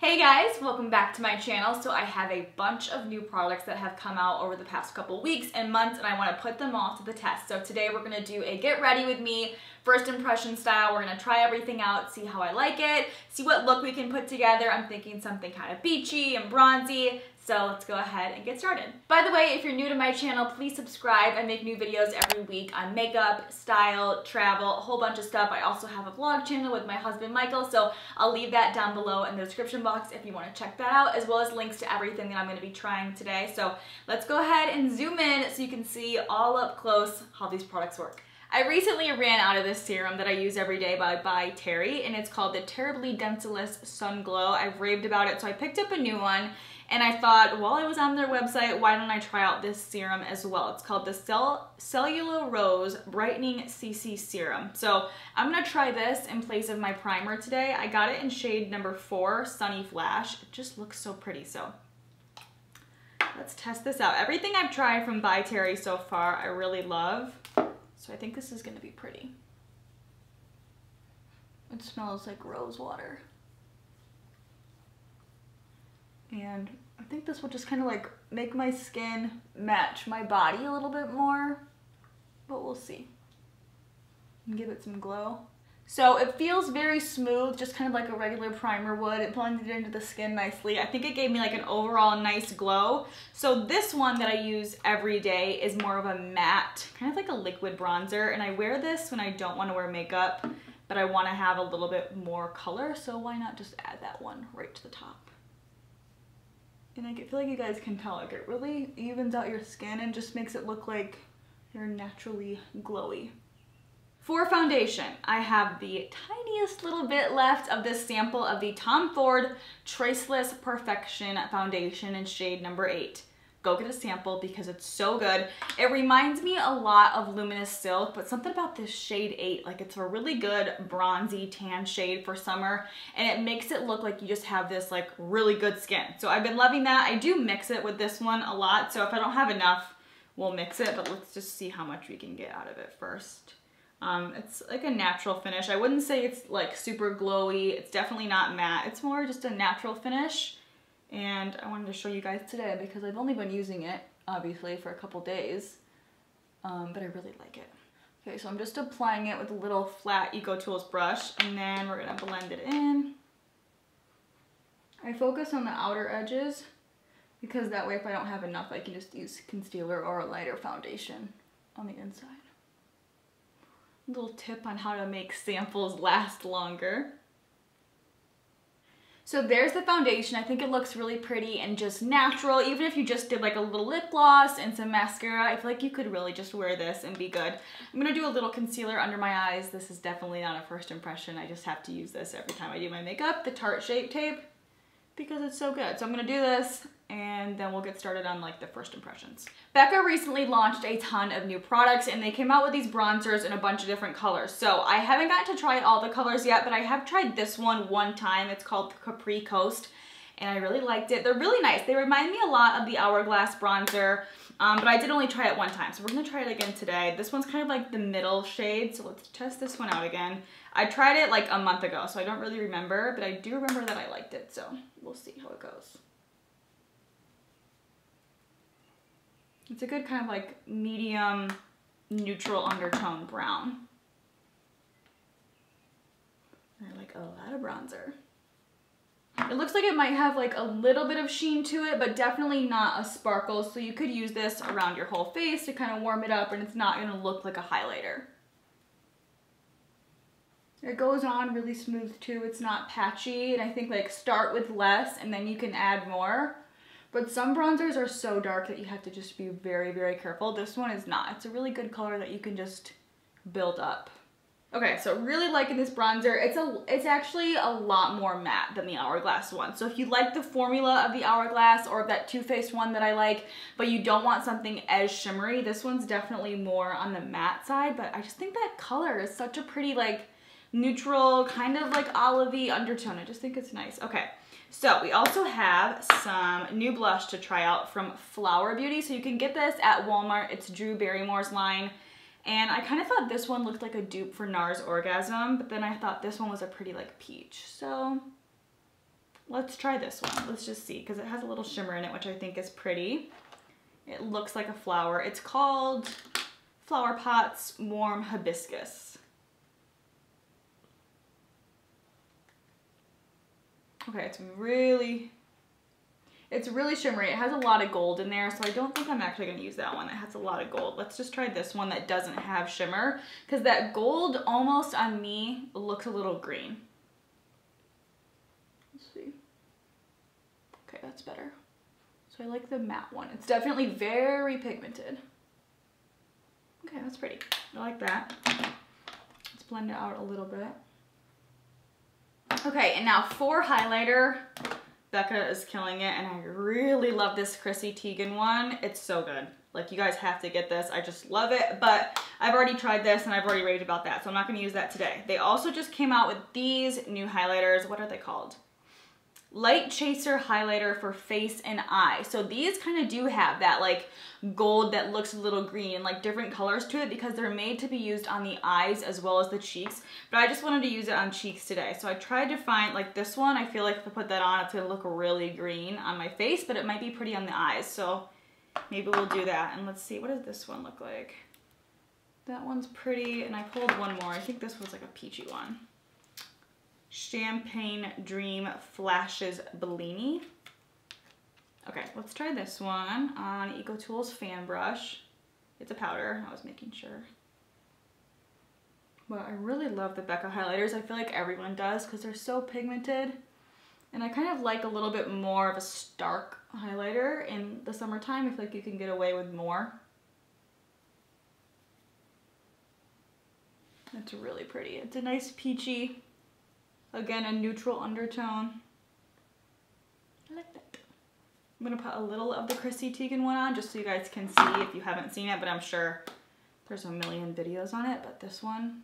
Hey guys, welcome back to my channel. So I have a bunch of new products that have come out over the past couple weeks and months, and I want to put them all to the test. So today we're going to do a get ready with me, first impression style. We're going to try everything out, see how I like it, see what look we can put together. I'm thinking something kind of beachy and bronzy. So let's go ahead and get started. By the way, if you're new to my channel, please subscribe. I make new videos every week on makeup, style, travel, a whole bunch of stuff. I also have a vlog channel with my husband, Michael, so I'll leave that down below in the description box if you want to check that out, as well as links to everything that I'm going to be trying today. So let's go ahead and zoom in so you can see all up close how these products work. I recently ran out of this serum that I use every day by Terry, and it's called the Terribly Denseless Sun Glow. I've raved about it, so I picked up a new one. And I thought, while I was on their website, why don't I try out this serum as well? It's called the Cellular Rose Brightening CC Serum. So I'm gonna try this in place of my primer today. I got it in shade number 4, Sunny Flash. It just looks so pretty, so let's test this out. Everything I've tried from By Terry so far, I really love. So I think this is gonna be pretty. It smells like rose water. And I think this will just kind of like make my skin match my body a little bit more, but we'll see. And give it some glow. So it feels very smooth, just kind of like a regular primer would. It blended into the skin nicely. I think it gave me like an overall nice glow. So this one that I use every day is more of a matte, kind of like a liquid bronzer. And I wear this when I don't want to wear makeup, but I want to have a little bit more color. So why not just add that one right to the top? And I feel like you guys can tell, like it really evens out your skin and just makes it look like you're naturally glowy. For foundation, I have the tiniest little bit left of this sample of the Tom Ford Traceless Perfection Foundation in shade number 8. Go get a sample because it's so good. It reminds me a lot of Luminous Silk, but something about this shade 8, like it's a really good bronzy tan shade for summer, and it makes it look like you just have this like really good skin. So I've been loving that. I do mix it with this one a lot, so if I don't have enough, we'll mix it, but let's just see how much we can get out of it first. It's like a natural finish. I wouldn't say it's like super glowy. It's definitely not matte. It's more just a natural finish. And I wanted to show you guys today because I've only been using it, obviously, for a couple days, but I really like it. Okay, so I'm just applying it with a little flat Eco Tools brush, and then we're gonna blend it in. I focus on the outer edges because that way if I don't have enough, I can just use concealer or a lighter foundation on the inside. A little tip on how to make samples last longer. So there's the foundation. I think it looks really pretty and just natural. Even if you just did like a little lip gloss and some mascara, I feel like you could really just wear this and be good. I'm gonna do a little concealer under my eyes. This is definitely not a first impression. I just have to use this every time I do my makeup, the Tarte Shape Tape, because it's so good. So I'm gonna do this and then we'll get started on like the first impressions. Becca recently launched a ton of new products and they came out with these bronzers in a bunch of different colors. So I haven't gotten to try all the colors yet, but I have tried this one time. It's called Capri Coast and I really liked it. They're really nice. They remind me a lot of the Hourglass bronzer, but I did only try it one time. So we're gonna try it again today. This one's kind of like the middle shade. So let's test this one out again. I tried it like a month ago, so I don't really remember, but I do remember that I liked it. So we'll see how it goes. It's a good kind of like medium neutral undertone brown. I like a lot of bronzer. It looks like it might have like a little bit of sheen to it, but definitely not a sparkle. So you could use this around your whole face to kind of warm it up and it's not gonna look like a highlighter. It goes on really smooth too. It's not patchy, and I think like start with less and then you can add more. But some bronzers are so dark that you have to just be very, very careful. This one is not. It's a really good color that you can just build up. Okay, so really liking this bronzer. It's actually a lot more matte than the Hourglass one. So if you like the formula of the Hourglass or of that Too Faced one that I like, but you don't want something as shimmery, this one's definitely more on the matte side. But I just think that color is such a pretty like neutral, kind of like olivey undertone. I just think it's nice. Okay. So we also have some new blush to try out from Flower Beauty. So you can get this at Walmart. It's Drew Barrymore's line. And I kind of thought this one looked like a dupe for NARS Orgasm, but then I thought this one was a pretty like peach. So let's try this one. Let's just see, because it has a little shimmer in it, which I think is pretty. It looks like a flower. It's called Flower Pot's Warm Hibiscus. Okay, it's really shimmery. It has a lot of gold in there, so I don't think I'm actually going to use that one that has a lot of gold. Let's just try this one that doesn't have shimmer, because that gold almost on me looks a little green. Let's see. Okay, that's better. So I like the matte one. It's definitely very pigmented. Okay, that's pretty. I like that. Let's blend it out a little bit. Okay, and now for highlighter, Becca is killing it, and I really love this Chrissy Teigen one. It's so good. Like, you guys have to get this. I just love it, but I've already tried this and I've already raved about that, so I'm not going to use that today. They also just came out with these new highlighters. What are they called? Light Chaser highlighter for face and eye. So these kind of do have that like gold that looks a little green and like different colors to it, because they're made to be used on the eyes as well as the cheeks. But I just wanted to use it on cheeks today. So I tried to find like this one. I feel like if I put that on, it's gonna look really green on my face, but it might be pretty on the eyes. So maybe we'll do that. And let's see, what does this one look like? That one's pretty, and I pulled one more. I think this was like a peachy one. Champagne Dream Flashes Bellini. Okay, let's try this one on EcoTools Fan Brush. It's a powder, I was making sure. But I really love the Becca highlighters. I feel like everyone does because they're so pigmented. And I kind of like a little bit more of a stark highlighter in the summertime. I feel like you can get away with more. It's really pretty. It's a nice peachy, again, a neutral undertone. I like that. I'm gonna put a little of the Chrissy Teigen one on just so you guys can see if you haven't seen it, but I'm sure there's a million videos on it. But this one,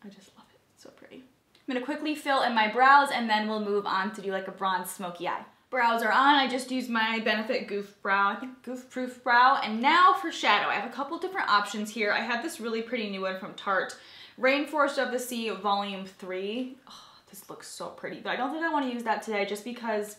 I just love it. It's so pretty. I'm gonna quickly fill in my brows and then we'll move on to do like a bronze smoky eye. Brows are on. I just used my Benefit Goof Brow, I think Goof Proof Brow. And now for shadow. I have a couple different options here. I have this really pretty new one from Tarte, Rainforest of the Sea Volume 3. Oh, this looks so pretty, but I don't think I want to use that today just because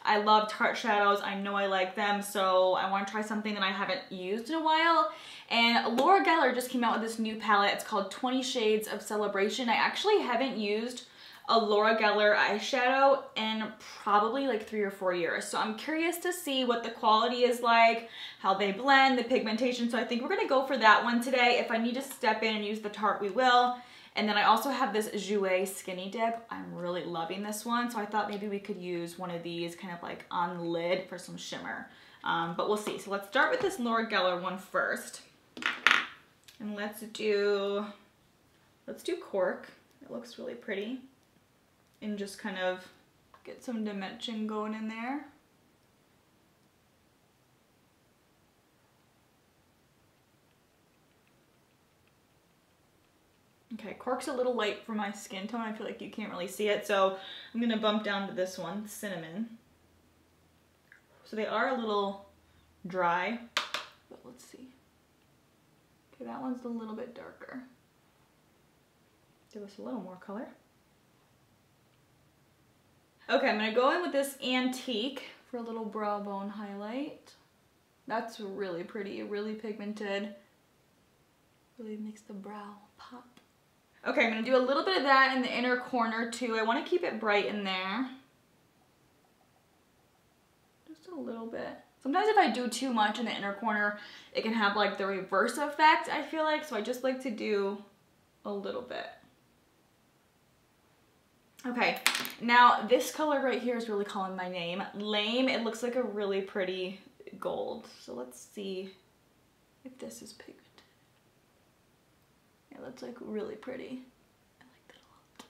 I love Tarte shadows. I know I like them, so I want to try something that I haven't used in a while. And Laura Geller just came out with this new palette. It's called 20 Shades of Celebration. I actually haven't used a Laura Geller eyeshadow in probably like 3 or 4 years. So I'm curious to see what the quality is like, how they blend, the pigmentation. So I think we're gonna go for that one today. If I need to step in and use the Tarte, we will. And then I also have this Jouer Skinny Dip. I'm really loving this one. So I thought maybe we could use one of these kind of like on the lid for some shimmer. But we'll see. So let's start with this Laura Geller one first. And let's do Cork. It looks really pretty. And just kind of get some dimension going in there. Okay, Cork's a little light for my skin tone. I feel like you can't really see it, so I'm gonna bump down to this one, Cinnamon. So they are a little dry, but let's see. Okay, that one's a little bit darker. Give us a little more color. Okay, I'm gonna go in with this Antique for a little brow bone highlight. That's really pretty, really pigmented. Really makes the brow pop. Okay, I'm gonna do a little bit of that in the inner corner too. I wanna keep it bright in there. Just a little bit. Sometimes if I do too much in the inner corner, it can have like the reverse effect, I feel like. So I just like to do a little bit. Okay, now this color right here is really calling my name. Lame, it looks like a really pretty gold. So let's see if this is pigmented. Yeah, that's like really pretty. I like that a lot.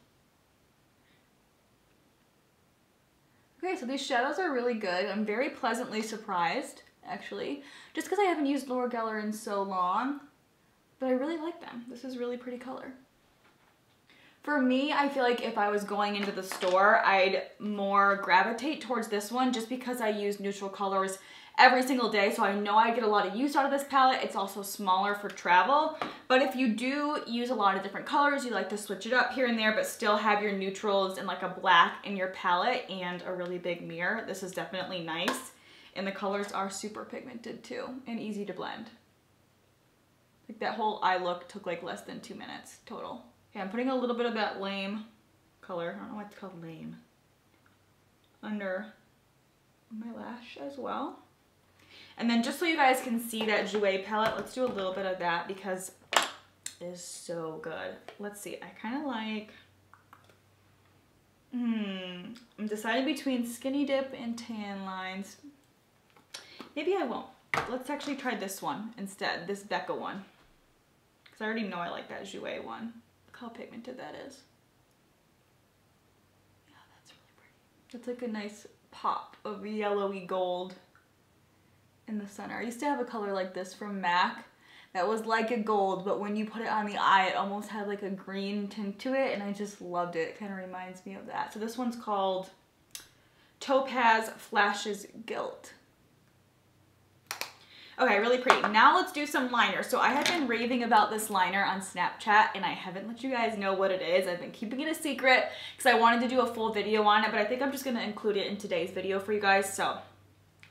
Okay, so these shadows are really good. I'm very pleasantly surprised, actually. Just because I haven't used Laura Geller in so long, but I really like them. This is really pretty color. For me, I feel like if I was going into the store, I'd more gravitate towards this one just because I use neutral colors every single day. So I know I get a lot of use out of this palette. It's also smaller for travel. But if you do use a lot of different colors, you like to switch it up here and there, but still have your neutrals and like a black in your palette and a really big mirror, this is definitely nice. And the colors are super pigmented too and easy to blend. Like that whole eye look took like less than 2 minutes total. Okay, I'm putting a little bit of that lame color, I don't know why it's called lame, under my lash as well. And then just so you guys can see that Jouer palette, let's do a little bit of that because it is so good. Let's see, I kind of like, I'm deciding between Skinny Dip and Tan Lines. Maybe I won't. Let's actually try this one instead, this Becca one. Because I already know I like that Jouer one. Look how pigmented that is. Yeah, that's really pretty. It's like a nice pop of yellowy gold in the center. I used to have a color like this from MAC that was like a gold, but when you put it on the eye, it almost had like a green tint to it, and I just loved it. It kind of reminds me of that. So this one's called Topaz Flashes Gilt. Okay, really pretty. Now let's do some liner. So I have been raving about this liner on Snapchat and I haven't let you guys know what it is. I've been keeping it a secret because I wanted to do a full video on it, but I think I'm just gonna include it in today's video for you guys. So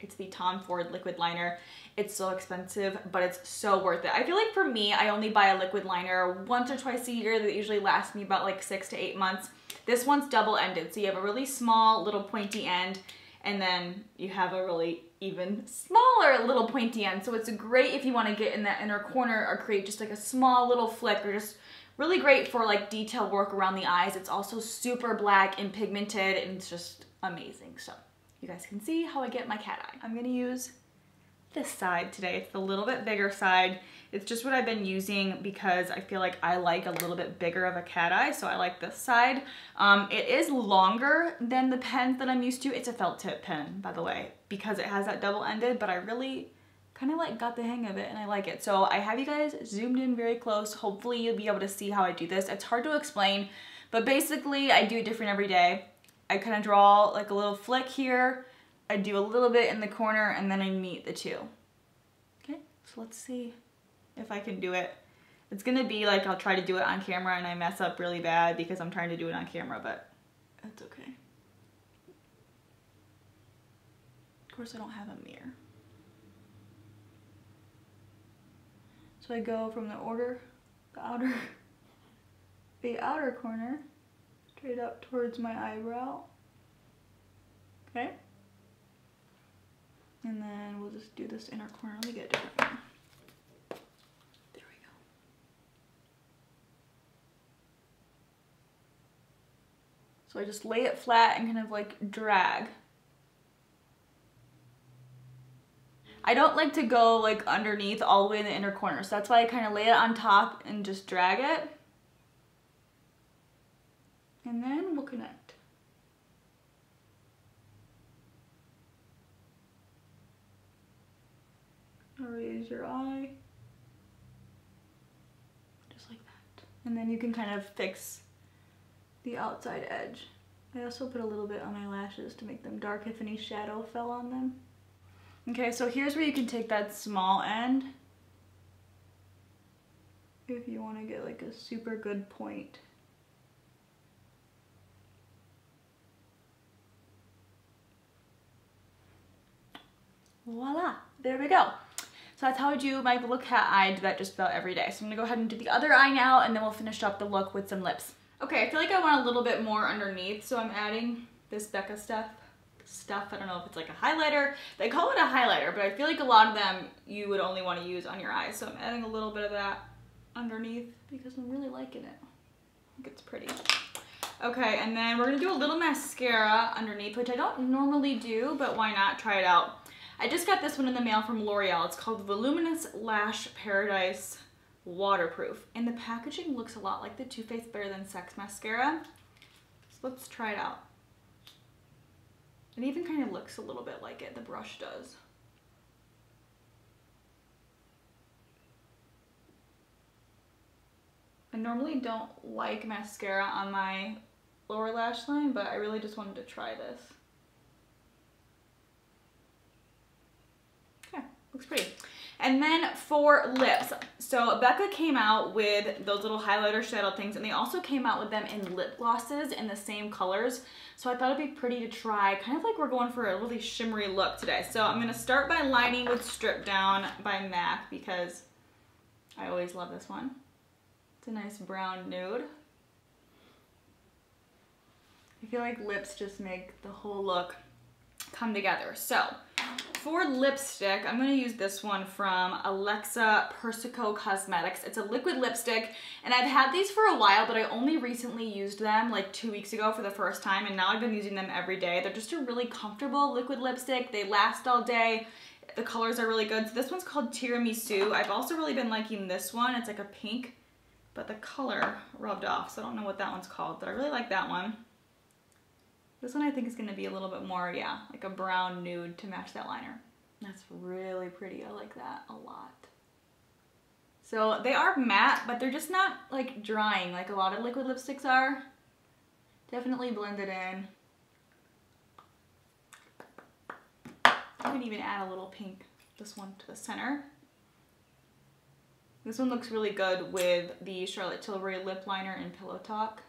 it's the Tom Ford liquid liner. It's so expensive, but it's so worth it. I feel like for me, I only buy a liquid liner once or twice a year that usually lasts me about like 6 to 8 months. This one's double-ended, so you have a really small little pointy end and then you have a really even smaller little pointy end. So it's great if you want to get in that inner corner or create just like a small little flick, or just really great for like detail work around the eyes. It's also super black and pigmented and it's just amazing. So you guys can see how I get my cat eye. I'm gonna use this side today. It's the little bit bigger side. It's just what I've been using because I feel like I like a little bit bigger of a cat eye, so I like this side. It is longer than the pens that I'm used to. It's a felt tip pen, by the way, because it has that double-ended, but I really kind of like got the hang of it and I like it. So I have you guys zoomed in very close. Hopefully you'll be able to see how I do this. It's hard to explain, but basically I do it different every day. I kind of draw like a little flick here. I do a little bit in the corner and then I meet the two. Okay, so let's see if I can do it. It's gonna be like I'll try to do it on camera and I mess up really bad because I'm trying to do it on camera, but that's okay. Of course I don't have a mirror. So I go from the outer corner straight up towards my eyebrow. Okay. And then we'll just do this inner corner. Let me get a different one. There we go. So I just lay it flat and kind of like drag. I don't like to go like underneath all the way in the inner corner. So that's why I kind of lay it on top and just drag it. And then we'll connect. Raise your eye, just like that. And then you can kind of fix the outside edge. I also put a little bit on my lashes to make them dark if any shadow fell on them. Okay, so here's where you can take that small end if you want to get like a super good point. Voila, there we go. So that's how I do my little cat eye. I do that just about every day. So I'm gonna go ahead and do the other eye now and then we'll finish up the look with some lips. Okay, I feel like I want a little bit more underneath, so I'm adding this Becca stuff. I don't know if it's like a highlighter. They call it a highlighter, but I feel like a lot of them you would only want to use on your eyes. So I'm adding a little bit of that underneath because I'm really liking it. I think it's pretty. Okay, and then we're gonna do a little mascara underneath, which I don't normally do, but why not? Try it out. I just got this one in the mail from L'Oreal. It's called Voluminous Lash Paradise Waterproof. And the packaging looks a lot like the Too Faced Better Than Sex mascara. So let's try it out. It even kind of looks a little bit like it, the brush does. normally don't like mascara on my lower lash line, but I really just wanted to try this. Okay, looks pretty. And then for lips, so Becca came out with those little highlighter shadow things, and they also came out with them in lip glosses in the same colors. So I thought it'd be pretty to try, kind of like we're going for a really shimmery look today. So I'm gonna start by lining with Strip Down by MAC because I always love this one. It's a nice brown nude. I feel like lips just make the whole look come together. So for lipstick, I'm gonna use this one from Persico Cosmetics. It's a liquid lipstick, and I've had these for a while, but I only recently used them like 2 weeks ago for the first time, and now I've been using them every day. They're just a really comfortable liquid lipstick. They last all day. The colors are really good. So this one's called Tiramisu. I've also really been liking this one. It's like a pink, but the color rubbed off, so I don't know what that one's called, but I really like that one. This one I think is gonna be a little bit more, yeah, like a brown nude to match that liner. That's really pretty, I like that a lot. So they are matte, but they're just not like drying like a lot of liquid lipsticks are. Definitely blended in. I can even add a little pink, this one to the center. This one looks really good with the Charlotte Tilbury lip liner in Pillow Talk.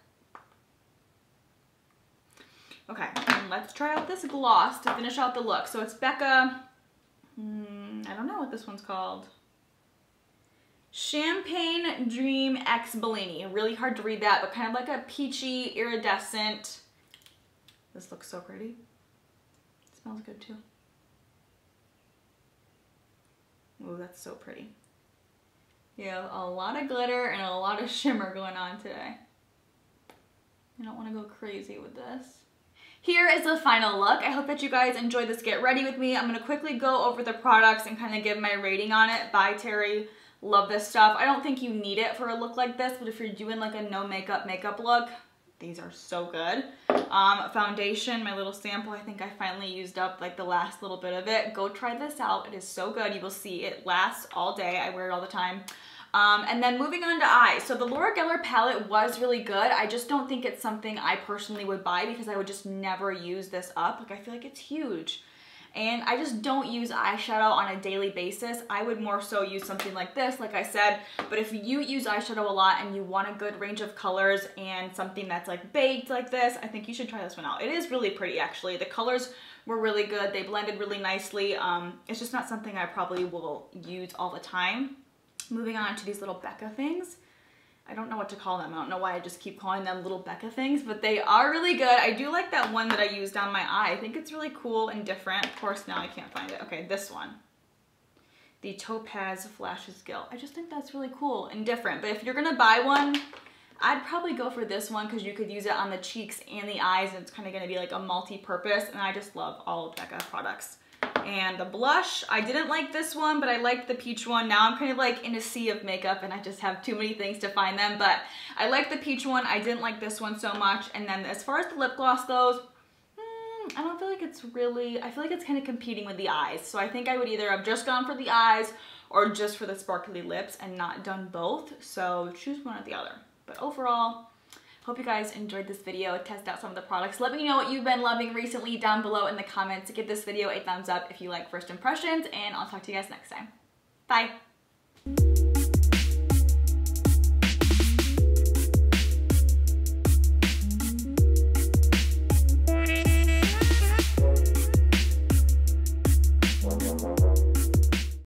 Okay, and let's try out this gloss to finish out the look. So it's Becca, I don't know what this one's called. Champagne Dream X Bellini. Really hard to read that, but kind of like a peachy, iridescent. This looks so pretty. It smells good too. Ooh, that's so pretty. You have a lot of glitter and a lot of shimmer going on today. I don't want to go crazy with this. Here is the final look. I hope that you guys enjoyed this get ready with me. I'm going to quickly go over the products and kind of give my rating on it. Bye, Terry. Love this stuff. I don't think you need it for a look like this, but if you're doing like a no makeup look, these are so good. Foundation, my little sample, I think I finally used up like the last little bit of it. Go try this out. It is so good. You will see it lasts all day. I wear it all the time. And then moving on to eyes. So the Laura Geller palette was really good. I just don't think it's something I personally would buy because I would just never use this up. Like I feel like it's huge. And I just don't use eyeshadow on a daily basis. I would more so use something like this, like I said. But if you use eyeshadow a lot and you want a good range of colors and something that's like baked like this, I think you should try this one out. It is really pretty actually. The colors were really good. They blended really nicely. It's just not something I probably will use all the time. Moving on to these little Becca things. I don't know what to call them. I don't know why I just keep calling them little Becca things, but they are really good. I do like that one that I used on my eye. I think it's really cool and different. Of course, now I can't find it. Okay, this one. The Topaz Flashes Gilt. I just think that's really cool and different. But if you're gonna buy one, I'd probably go for this one because you could use it on the cheeks and the eyes, and it's kind of gonna be like a multi-purpose, and I just love all of Becca products. And the blush, I didn't like this one, but I liked the peach one. Now I'm kind of like in a sea of makeup and I just have too many things to find them, but I like the peach one. I didn't like this one so much. And then as far as the lip gloss goes, I don't feel like it's really, I feel like it's kind of competing with the eyes. So I think I would either have just gone for the eyes or just for the sparkly lips and not done both. So choose one or the other. But overall, hope you guys enjoyed this video. Test out some of the products. Let me know what you've been loving recently down below in the comments. Give this video a thumbs up if you like first impressions, and I'll talk to you guys next time. Bye.